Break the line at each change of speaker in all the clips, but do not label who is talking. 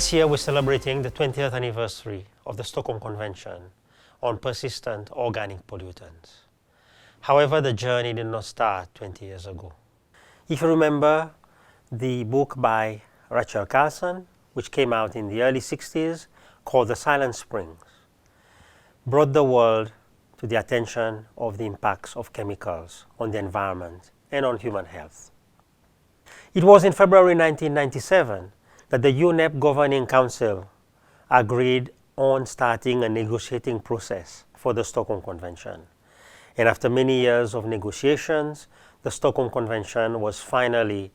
This year we're celebrating the 20th anniversary of the Stockholm Convention on persistent organic pollutants. However, the journey did not start 20 years ago. If you remember the book by Rachel Carson, which came out in the early 60s, called The Silent Springs, brought the world to the attention of the impacts of chemicals on the environment and on human health. It was in February 1997 that the UNEP Governing Council agreed on starting a negotiating process for the Stockholm Convention. And after many years of negotiations, the Stockholm Convention was finally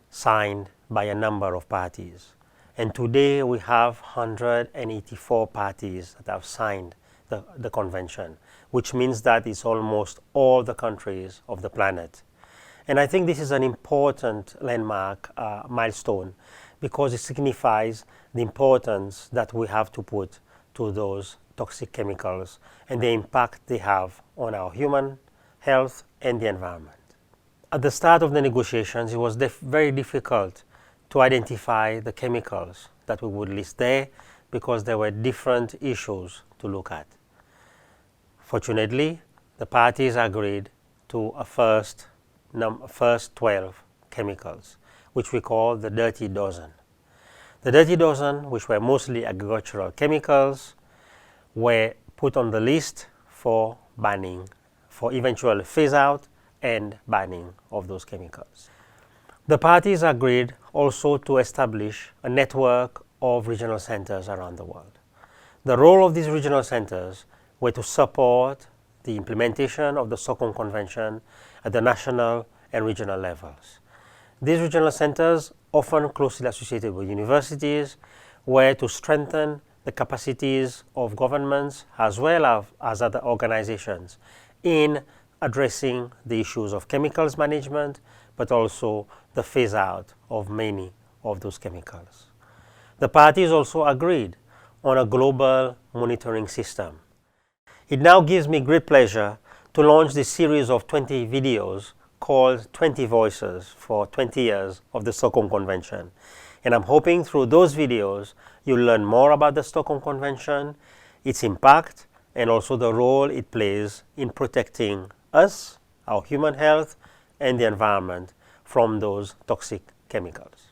signed by a number of parties. And today we have 184 parties that have signed the convention, which means that it's almost all the countries of the planet. And I think this is an important landmark milestone because it signifies the importance that we have to put to those toxic chemicals and the impact they have on our human health and the environment. At the start of the negotiations, it was very difficult to identify the chemicals that we would list there because there were different issues to look at. Fortunately, the parties agreed to a first 12 chemicals, which we call the Dirty Dozen. The Dirty Dozen, which were mostly agricultural chemicals, were put on the list for banning, for eventual phase out and banning of those chemicals. The parties agreed also to establish a network of regional centers around the world. The role of these regional centers were to support the implementation of the Stockholm Convention at the national and regional levels. These regional centers, often closely associated with universities, were to strengthen the capacities of governments as well as other organizations in addressing the issues of chemicals management, but also the phase out of many of those chemicals. The parties also agreed on a global monitoring system. It now gives me great pleasure to launch this series of 20 videos called 20 Voices for 20 years of the Stockholm Convention. And I'm hoping through those videos you'll learn more about the Stockholm Convention, its impact, and also the role it plays in protecting us, our human health, and the environment from those toxic chemicals.